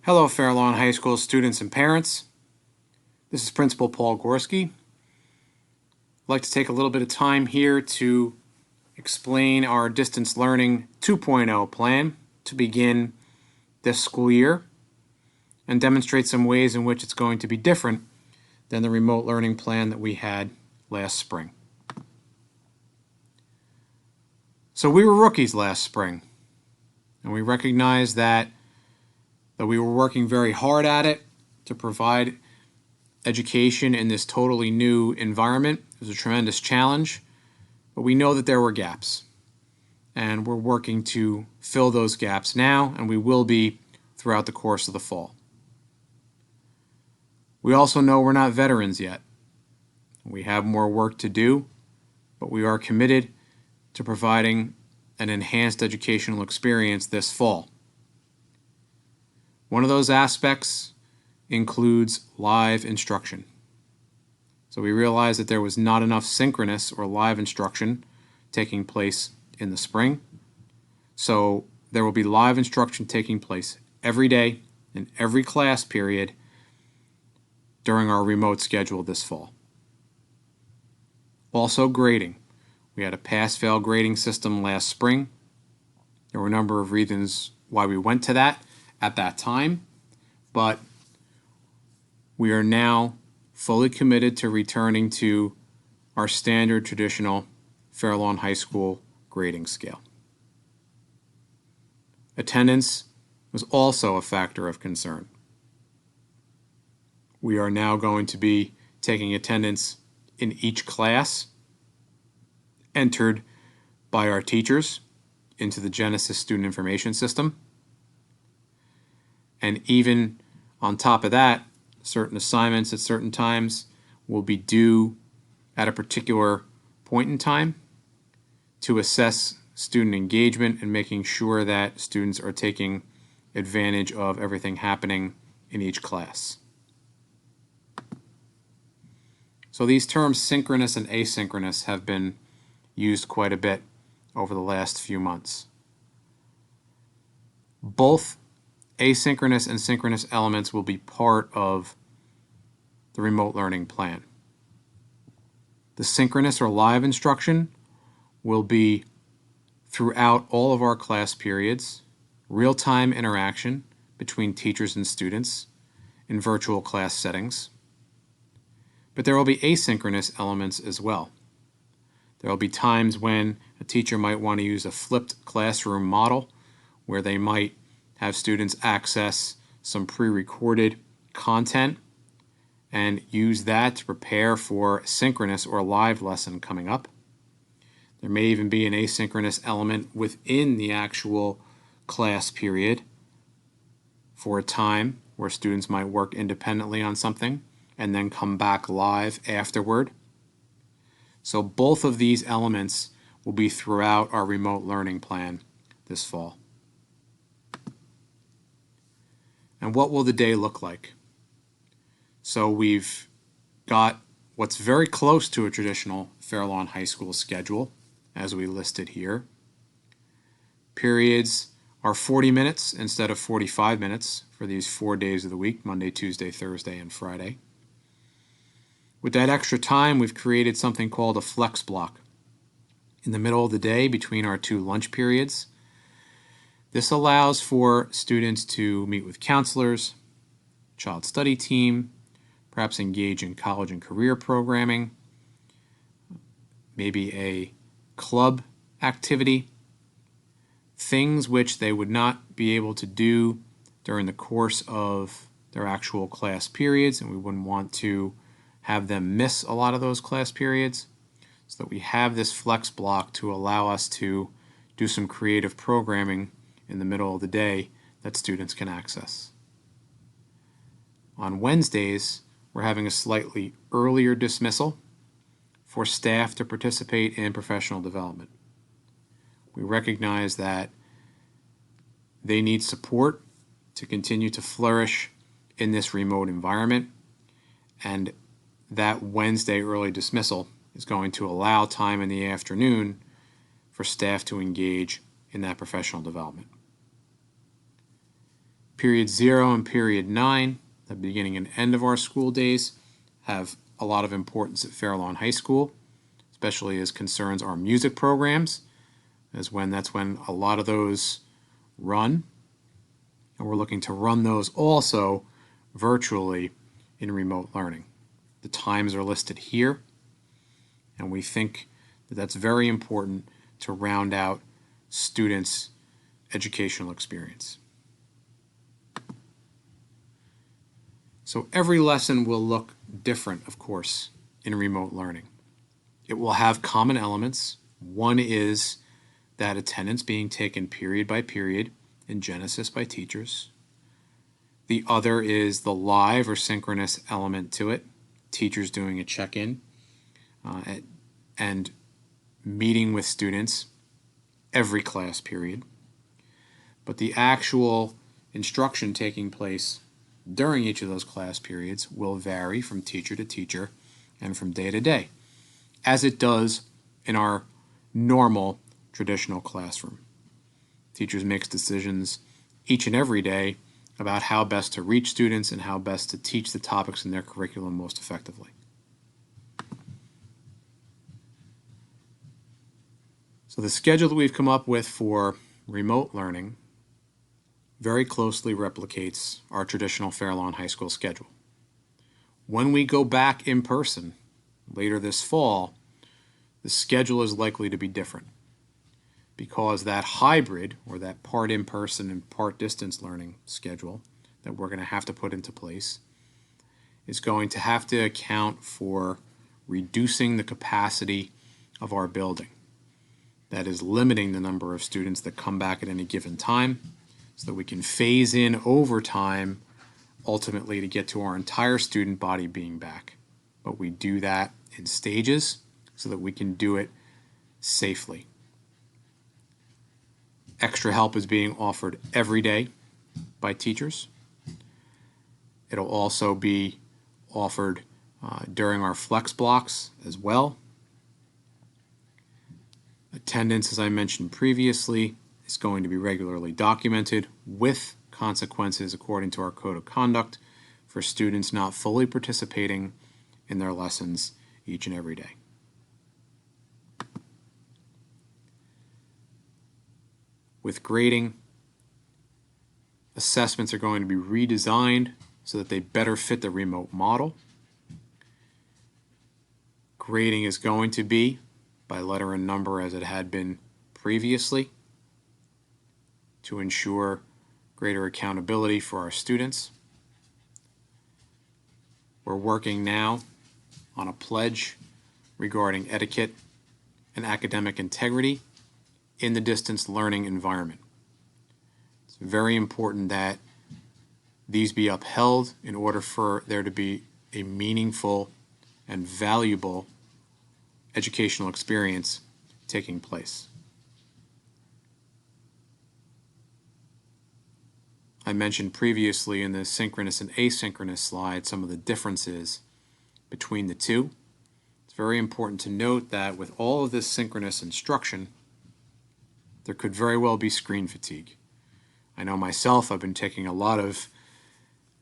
Hello, Fairlawn High School students and parents. This is Principal Paul Gorski. I'd like to take a little bit of time here to explain our Distance Learning 2.0 plan to begin this school year and demonstrate some ways in which it's going to be different than the remote learning plan that we had last spring. So we were rookies last spring, and we recognized that though we were working very hard at it to provide education in this totally new environment. It was a tremendous challenge, but we know that there were gaps, and we're working to fill those gaps now, and we will be throughout the course of the fall. We also know we're not veterans yet. We have more work to do, but we are committed to providing an enhanced educational experience this fall. One of those aspects includes live instruction. So we realized that there was not enough synchronous or live instruction taking place in the spring. So there will be live instruction taking place every day in every class period during our remote schedule this fall. Also grading. We had a pass-fail grading system last spring. There were a number of reasons why we went to that at that time, but we are now fully committed to returning to our standard traditional Fairlawn High School grading scale. Attendance was also a factor of concern. We are now going to be taking attendance in each class entered by our teachers into the Genesis Student Information System. And even on top of that, certain assignments at certain times will be due at a particular point in time to assess student engagement and making sure that students are taking advantage of everything happening in each class. So these terms synchronous and asynchronous have been used quite a bit over the last few months. Both asynchronous and synchronous elements will be part of the remote learning plan. The synchronous or live instruction will be throughout all of our class periods, real-time interaction between teachers and students in virtual class settings. But there will be asynchronous elements as well. There will be times when a teacher might want to use a flipped classroom model where they might have students access some pre-recorded content and use that to prepare for a synchronous or live lesson coming up. There may even be an asynchronous element within the actual class period for a time where students might work independently on something and then come back live afterward. So both of these elements will be throughout our remote learning plan this fall. And what will the day look like? So we've got what's very close to a traditional Fairlawn High School schedule, as we listed here. Periods are 40 minutes instead of 45 minutes for these 4 days of the week, Monday, Tuesday, Thursday, and Friday. With that extra time, we've created something called a flex block. In the middle of the day, between our two lunch periods, this allows for students to meet with counselors, child study team, perhaps engage in college and career programming, maybe a club activity, things which they would not be able to do during the course of their actual class periods, and we wouldn't want to have them miss a lot of those class periods, so that we have this flex block to allow us to do some creative programming in the middle of the day that students can access. On Wednesdays, we're having a slightly earlier dismissal for staff to participate in professional development. We recognize that they need support to continue to flourish in this remote environment, and that Wednesday early dismissal is going to allow time in the afternoon for staff to engage in that professional development. Period 0 and period 9, the beginning and end of our school days, have a lot of importance at Fairlawn High School, especially as concerns our music programs, that's when a lot of those run. And we're looking to run those also virtually in remote learning. The times are listed here, and we think that that's very important to round out students' educational experience. So every lesson will look different, of course, in remote learning. It will have common elements. One is that attendance being taken period by period in Genesis by teachers. The other is the live or synchronous element to it, teachers doing a check-in and meeting with students every class period. But the actual instruction taking place during each of those class periods will vary from teacher to teacher and from day to day, as it does in our normal traditional classroom. Teachers make decisions each and every day about how best to reach students and how best to teach the topics in their curriculum most effectively. So the schedule that we've come up with for remote learning very closely replicates our traditional Fairlawn High School schedule. When we go back in person later this fall, the schedule is likely to be different because that hybrid, or that part in-person and part distance learning schedule that we're going to have to put into place, is going to have to account for reducing the capacity of our building. That is limiting the number of students that come back at any given time so that we can phase in over time, ultimately to get to our entire student body being back. But we do that in stages so that we can do it safely. Extra help is being offered every day by teachers. It'll also be offered during our flex blocks as well. Attendance, as I mentioned previously, is going to be regularly documented with consequences according to our code of conduct for students not fully participating in their lessons each and every day. With grading, assessments are going to be redesigned so that they better fit the remote model. Grading is going to be by letter and number as it had been previously to ensure greater accountability for our students. We're working now on a pledge regarding etiquette and academic integrity in the distance learning environment. It's very important that these be upheld in order for there to be a meaningful and valuable educational experience taking place. I mentioned previously in the synchronous and asynchronous slide some of the differences between the two. It's very important to note that with all of this synchronous instruction, there could very well be screen fatigue. I know myself, I've been taking a lot of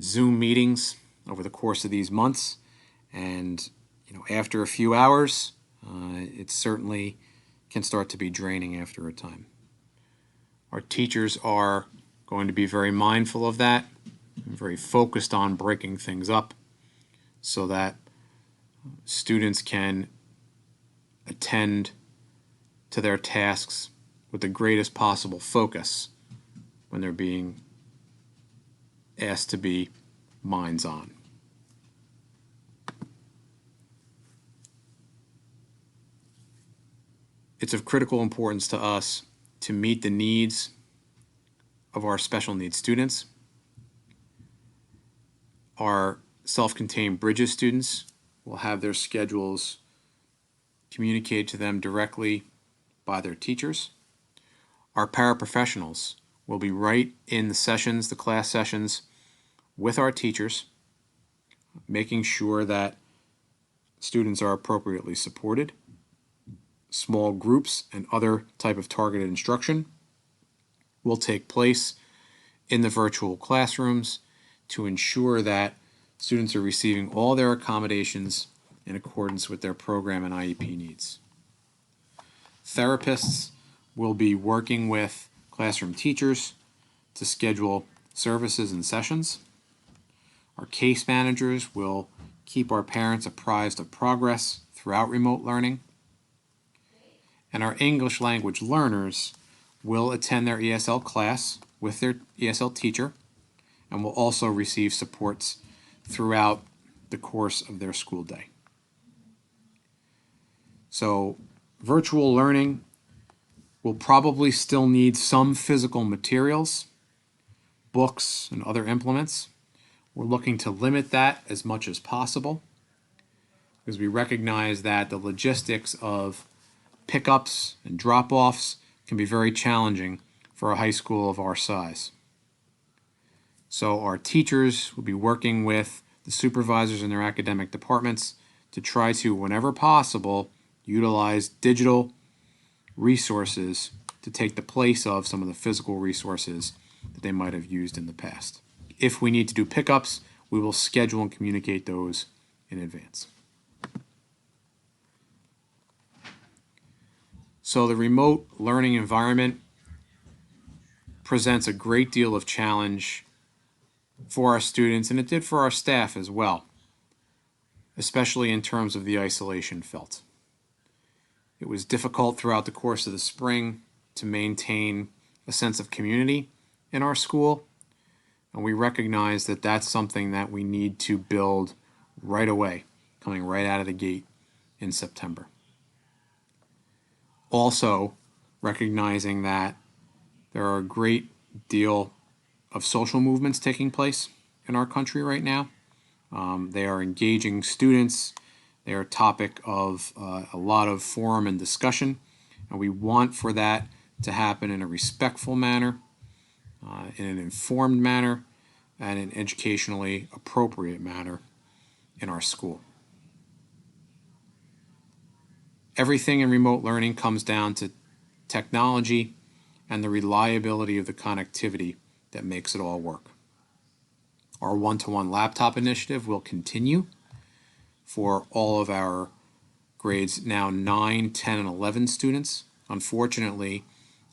Zoom meetings over the course of these months, and after a few hours, it certainly can start to be draining after a time. Our teachers are going to be very mindful of that, and very focused on breaking things up so that students can attend to their tasks with the greatest possible focus when they're being asked to be minds-on. It's of critical importance to us to meet the needs of our special needs students. Our self-contained Bridges students will have their schedules communicated to them directly by their teachers. Our paraprofessionals will be right in the sessions, the class sessions, with our teachers, making sure that students are appropriately supported. Small groups and other type of targeted instruction will take place in the virtual classrooms to ensure that students are receiving all their accommodations in accordance with their program and IEP needs. Therapists will be working with classroom teachers to schedule services and sessions. Our case managers will keep our parents apprised of progress throughout remote learning. And our English language learners will attend their ESL class with their ESL teacher and will also receive supports throughout the course of their school day. So virtual learning will probably still need some physical materials, books, and other implements. We're looking to limit that as much as possible because we recognize that the logistics of pickups and drop-offs can be very challenging for a high school of our size. So our teachers will be working with the supervisors in their academic departments to try to, whenever possible, utilize digital resources to take the place of some of the physical resources that they might have used in the past. If we need to do pickups, we will schedule and communicate those in advance. So the remote learning environment presents a great deal of challenge for our students, and it did for our staff as well, especially in terms of the isolation felt. It was difficult throughout the course of the spring to maintain a sense of community in our school, and we recognize that that's something that we need to build right away, coming right out of the gate in September. Also, recognizing that there are a great deal of social movements taking place in our country right now. They are engaging students. They are a topic of a lot of forum and discussion, and we want for that to happen in a respectful manner, in an informed manner, and an educationally appropriate manner in our school. Everything in remote learning comes down to technology and the reliability of the connectivity that makes it all work. Our one-to-one laptop initiative will continue for all of our grades now 9, 10, and 11 students. Unfortunately,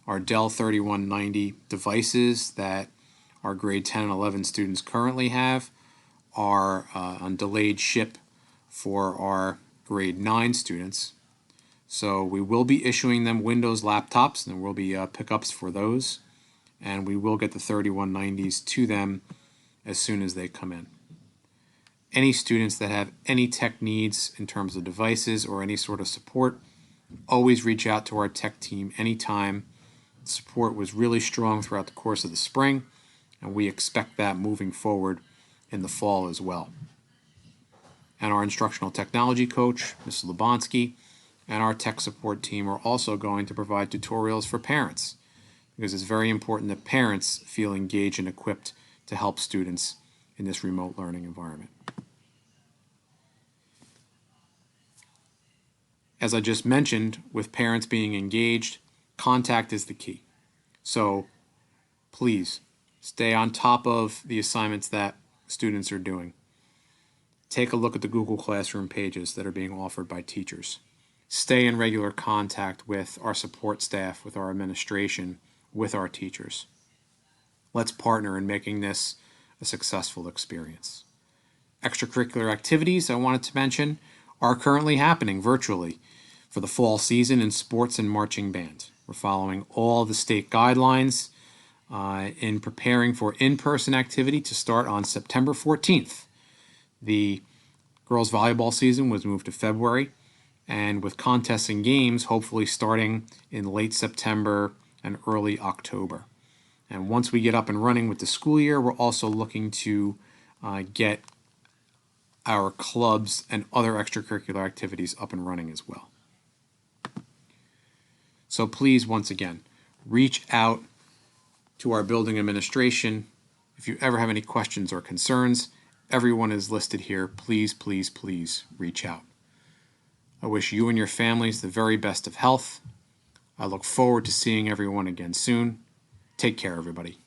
our Dell 3190 devices that our grade 10 and 11 students currently have are on delayed ship for our grade 9 students. So we will be issuing them Windows laptops, and there will be pickups for those, and we will get the 3190s to them as soon as they come in. Any students that have any tech needs in terms of devices or any sort of support, always reach out to our tech team anytime. Support was really strong throughout the course of the spring, and we expect that moving forward in the fall as well. And our instructional technology coach, Ms. Lubonsky, and our tech support team are also going to provide tutorials for parents, because it's very important that parents feel engaged and equipped to help students in this remote learning environment. As I just mentioned, with parents being engaged, contact is the key. So please stay on top of the assignments that students are doing. Take a look at the Google Classroom pages that are being offered by teachers. Stay in regular contact with our support staff, with our administration, with our teachers. Let's partner in making this a successful experience. Extracurricular activities I wanted to mention are currently happening virtually for the fall season in sports and marching band. We're following all the state guidelines in preparing for in-person activity to start on September 14th. The girls volleyball season was moved to February, and with contests and games hopefully starting in late September and early October. And once we get up and running with the school year, we're also looking to get our clubs and other extracurricular activities up and running as well. So please, once again, reach out to our building administration. If you ever have any questions or concerns, everyone is listed here. Please, please, please reach out. I wish you and your families the very best of health. I look forward to seeing everyone again soon. Take care, everybody.